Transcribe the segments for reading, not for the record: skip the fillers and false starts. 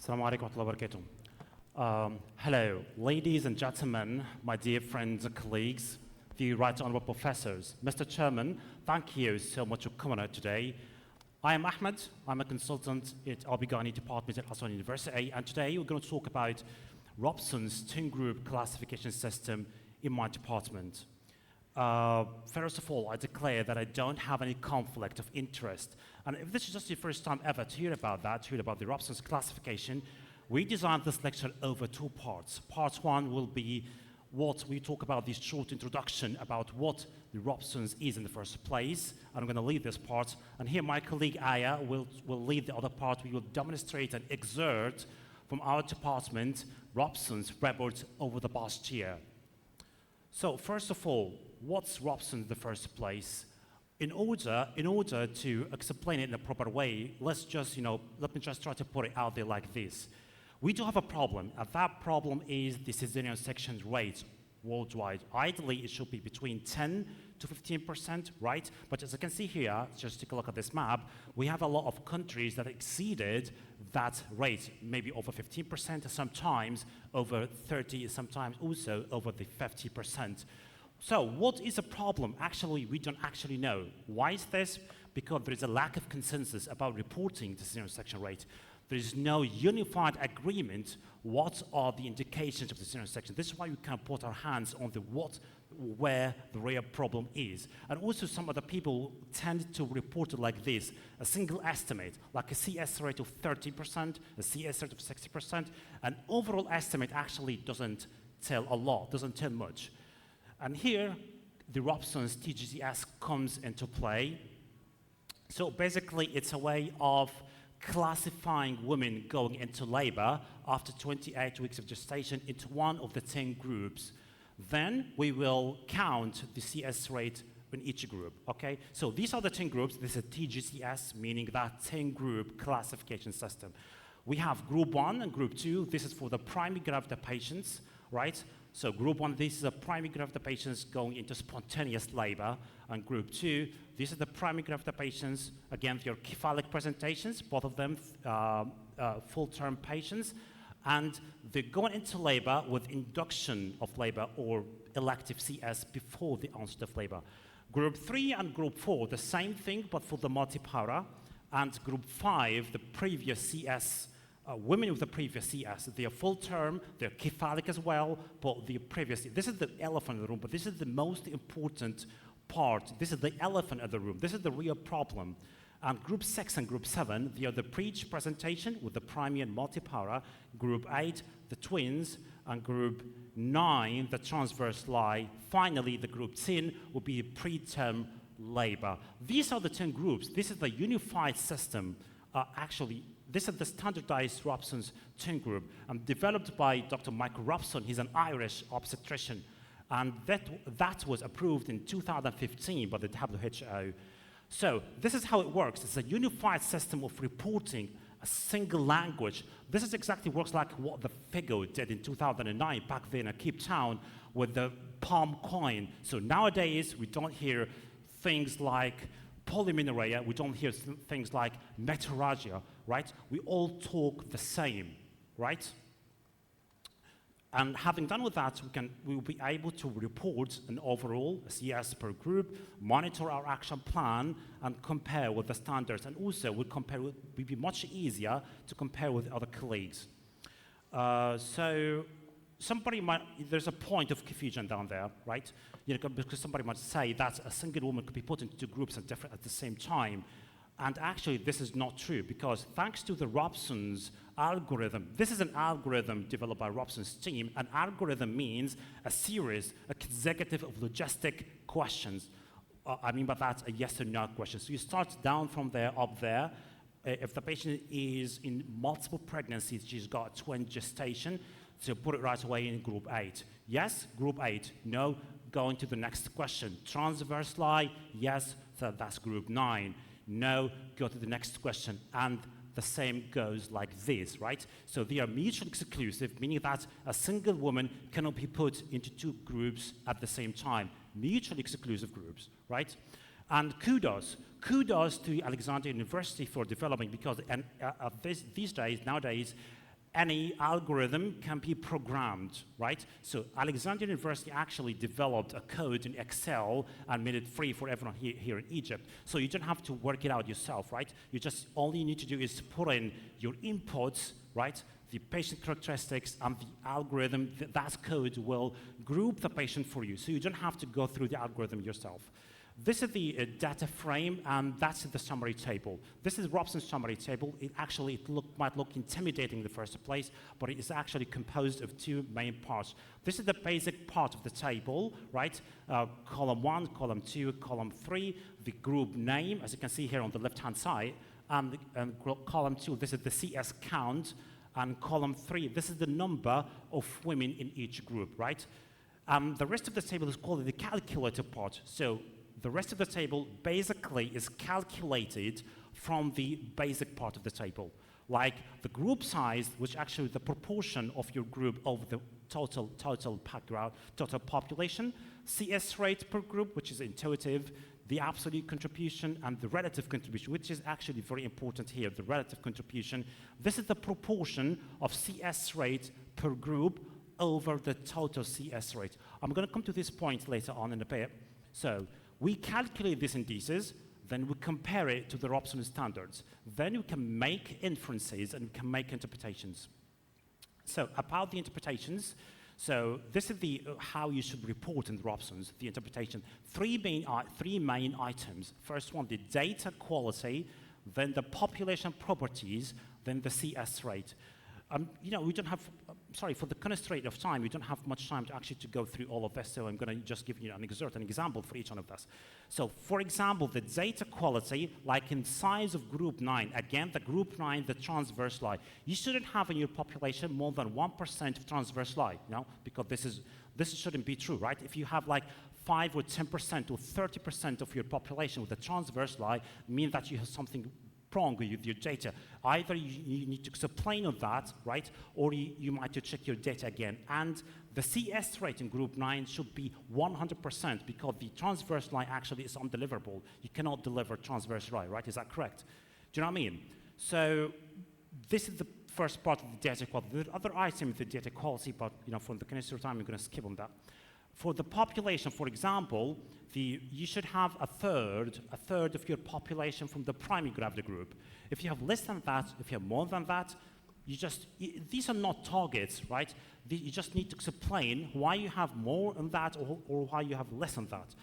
Assalamu alaikum wa rahmatullahi wa barakatuh. Hello, ladies and gentlemen, my dear friends and colleagues, the right honorable professors. Mr. Chairman, thank you so much for coming out today. I am Ahmed. I'm a consultant at Al-Bigani Department at Aswan University, and today we're going to talk about Robson's 10-group classification system in my department. First of all, I declare that I don't have any conflict of interest. And if this is just your first time ever to hear about that, to hear about the Robson's classification, we designed this lecture over two parts. Part one will be what we talk about, this short introduction about what the Robson's is in the first place. And I'm going to lead this part. And here my colleague Aya will lead the other part. We will demonstrate and exert from our department Robson's report over the past year. So first of all, what's Robson in the first place? In order to explain it in a proper way, let me just try to put it out there like this. We do have a problem, and that problem is the cesarean section rate worldwide. Ideally, it should be between 10 to 15%, right? But as you can see here, just take a look at this map, we have a lot of countries that exceeded that rate, maybe over 15%, sometimes over 30%, sometimes also over the 50%. So what is the problem? Actually, we don't actually know. Why is this? Because there is a lack of consensus about reporting the cesarean section rate. There is no unified agreement what are the indications of the cesarean section. This is why we can put our hands on where the real problem is. And also some other people tend to report it like this, a single estimate, like a CS rate of 30%, a CS rate of 60%. An overall estimate actually doesn't tell a lot, doesn't tell much. And here, the Robson's TGCS comes into play. So basically, it's a way of classifying women going into labor after 28 weeks of gestation into one of the 10 groups. Then we will count the CS rate in each group, okay? So these are the 10 groups. This is TGCS, meaning that 10-group classification system. We have group 1 and group 2. This is for the primary gravida patients, right? So group 1, this is the primary gravida patients going into spontaneous labor. And group 2, these are the primary gravida patients, again, your cephalic presentations, both of them full-term patients. And they're going into labor with induction of labor or elective CS before the onset of labor. Group 3 and group 4, the same thing, but for the multipara. And group 5, the previous CS, women with the previous CS, they are full term, they're cephalic as well, but the previous, this is the elephant in the room, but this is the most important part. This is the elephant in the room. This is the real problem. And group 6 and group 7, they are the preach presentation with the primary and multipara. Group 8, the twins, and group 9, the transverse lie. Finally, the group 10 will be preterm labor. These are the 10 groups. This is the unified system. Actually, this is the standardized Robson's 10 group, developed by Dr. Michael Robson. He's an Irish obstetrician. And that was approved in 2015 by the WHO. So this is how it works. It's a unified system of reporting a single language. This is exactly works like what the FIGO did in 2009 back then in Cape Town with the palm coin. So nowadays, we don't hear things like polymenorrhea, we don't hear things like metorrhagia, right? We all talk the same, right? And having done with that, we will be able to report an overall CS per group, monitor our action plan, and compare with the standards. And also, will be much easier to compare with other colleagues. So there's a point of confusion down there, right? Because somebody might say that a single woman could be put into two groups at the same time. And actually, this is not true, because thanks to the Robson's algorithm, this is an algorithm developed by Robson's team. An algorithm means a series, a consecutive of logistic questions. I mean by that, a yes or no question. So you start down from there, up there. If the patient is in multiple pregnancies, she's got twin gestation, so put it right away in group 8. Yes, group 8. No, going to the next question. Transverse lie, yes, so that's group 9. No, go to the next question. And the same goes like this, right? So they are mutually exclusive, meaning that a single woman cannot be put into two groups at the same time. Mutually exclusive groups, right? And kudos to Alexandria University for developing, because these days, nowadays, any algorithm can be programmed, right? So Alexandria University actually developed a code in Excel and made it free for everyone here in Egypt. So you don't have to work it out yourself, right? All you need to do is put in your inputs, right? The patient characteristics and the algorithm, that code will group the patient for you. So you don't have to go through the algorithm yourself. This is the data frame, and that's the summary table. This is Robson's summary table. Might look intimidating in the first place, but it is actually composed of two main parts. This is the basic part of the table, right? Column 1, column 2, column 3, the group name, as you can see here on the left-hand side, and column 2, this is the CS count, and column 3, this is the number of women in each group, right? The rest of the table is called the calculator part. So the rest of the table basically is calculated from the basic part of the table, like the group size, which actually the proportion of your group of the total population, CS rate per group, which is intuitive, the absolute contribution, and the relative contribution, which is actually very important here, the relative contribution. This is the proportion of CS rate per group over the total CS rate. I'm going to come to this point later on in a bit. So we calculate these indices, then we compare it to the Robson standards. Then we can make inferences and we can make interpretations. So about the interpretations, so this is how you should report in the Robsons, the interpretation. Three main items. First one, the data quality, then the population properties, then the CS rate. We don't have, for the constraint of time, we don't have much time to actually go through all of this, so I'm going to just give you an example for each one of this. So, for example, the data quality, like in size of group 9, again, the group 9, the transverse line, you shouldn't have in your population more than 1% of transverse line, because this shouldn't be true, right? If you have like 5 or 10% or 30% of your population with a transverse line, it means that you have something wrong with your data. Either you need to explain on that, right? Or you might to check your data again. And the CS rate in group 9 should be 100% because the transverse line actually is undeliverable. You cannot deliver transverse line, right? Is that correct? Do you know what I mean? So this is the first part of the data quality. The other item is the data quality, but from the constraint of time, I'm going to skip on that. For the population, for example, you should have a third of your population from the primary gravity group. If you have less than that, if you have more than that, these are not targets, right? You just need to explain why you have more than that or why you have less than that.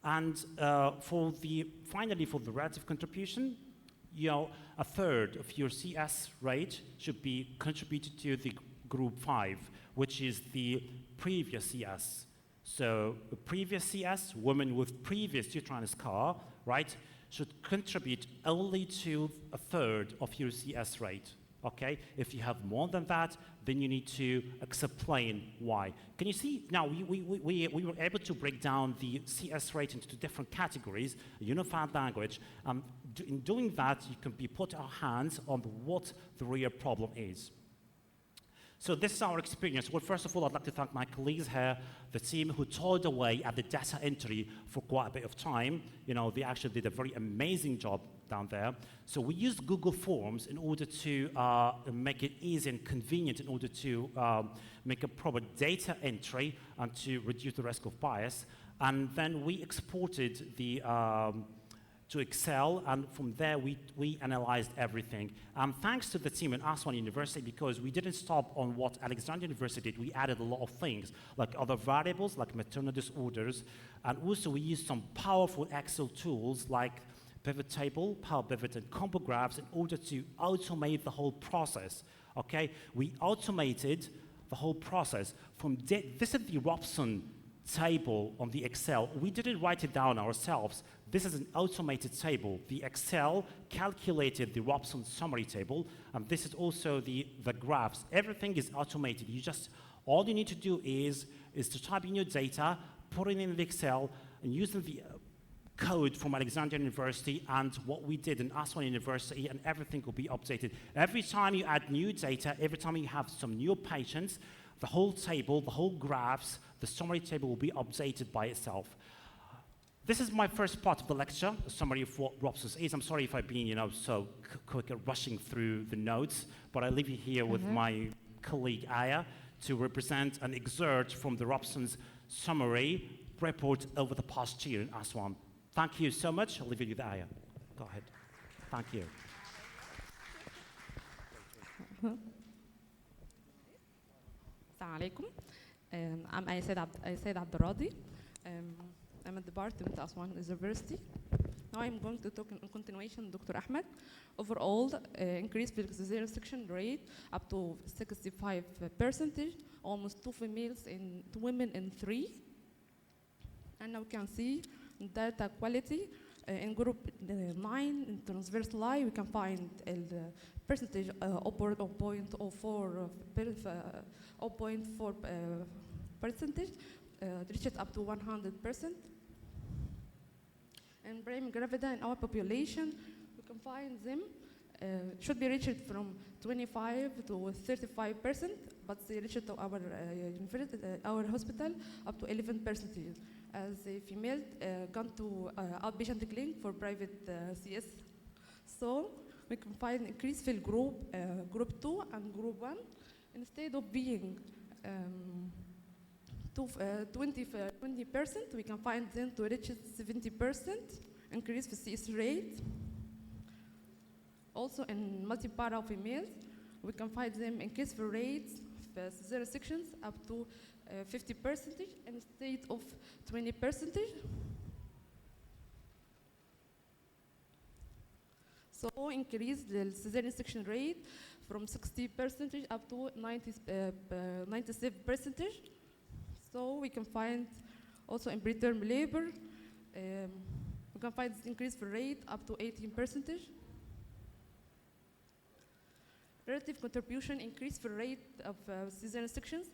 And finally, for the relative contribution, a third of your CS rate should be contributed to the group 5, which is the previous CS. So the previous CS, women with previous uterine scar, right, should contribute only to a third of your CS rate, okay? If you have more than that, then you need to explain why. Can you see? Now, we were able to break down the CS rate into different categories, a unified language. In doing that, you can put our hands on what the real problem is. So this is our experience. Well, first of all, I'd like to thank my colleagues here, the team who toiled away at the data entry for quite a bit of time. They actually did a very amazing job down there. So we used Google Forms in order to make it easy and convenient in order to make a proper data entry and to reduce the risk of bias. And then we exported to Excel, and from there we analyzed everything. Thanks to the team at Aswan University, because we didn't stop on what Alexandria University did, we added a lot of things, like other variables, like maternal disorders, and also we used some powerful Excel tools like pivot table, power pivot, and combo graphs in order to automate the whole process, okay? We automated the whole process. This is the Robson table on the Excel. We didn't write it down ourselves. This is an automated table. The Excel calculated the Robson summary table, and this is also the graphs. Everything is automated. All you need to do is to type in your data, put it in the Excel, and using the code from Alexandria University and what we did in Aswan University, and everything will be updated. Every time you add new data, every time you have some new patients, the whole table, the whole graphs, the summary table will be updated by itself. This is my first part of the lecture, a summary of what Robson is. I'm sorry if I've been, so quick at rushing through the notes, but I leave you here with my colleague Aya to represent an excerpt from the Robson's summary report over the past year in Aswan. Thank you so much. I'll leave you with Aya. Go ahead. Thank you. Assalamu alaikum. I'm Aysaid Abdurradi. I'm at the Department of Aswan University. Now I'm going to talk in continuation Dr. Ahmed. Overall, increased cesarean section rate up to 65%, almost 2 females in 2 women in 3. And now we can see data quality in group 9 in transverse line we can find the percentage upward of 0.04 percentage reached up to 100%. And prime gravida in our population we can find them should be reached from 25 to 35%, but they reached to our hospital up to 11%. As a female gone to outpatient clinic for private CS. So we can find increased field group 2 and group 1. Instead of being 20%, we can find them to reach 70% increase for CS rate. Also in multipara females, we can find them increase for rates for cesarean sections up to 50% instead of 20%. So increase the cesarean section rate from 60% up to 97%. So we can find also in preterm labor, we can find this increase for rate up to 18%. Relative contribution increase for rate of cesarean sections.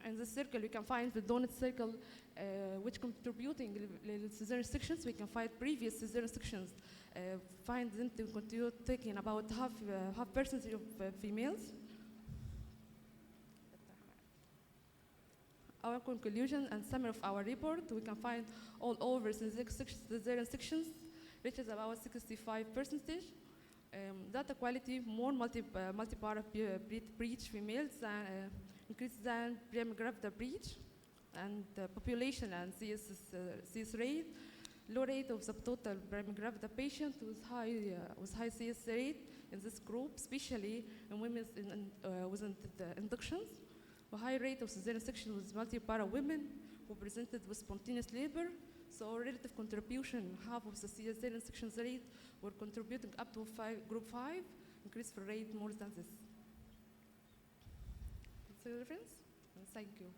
In the circle, we can find the donut circle, which contributing to cesarean sections. We can find previous cesarean sections, find them to continue taking about half percentage of females. Our conclusion and summary of our report, we can find all over cesarean sections reaches about 65%. Data quality more multipara breech females increase than prime gravida breech, and population and CS rate, low rate of subtotal prime gravida patient with high CS rate in this group, especially in women with inductions. A high rate of cesarean section with multipara women who presented with spontaneous labor. So relative contribution, half of the cesarean sections rate were contributing up to group 5, increase for rate more than this. That's the difference. And thank you.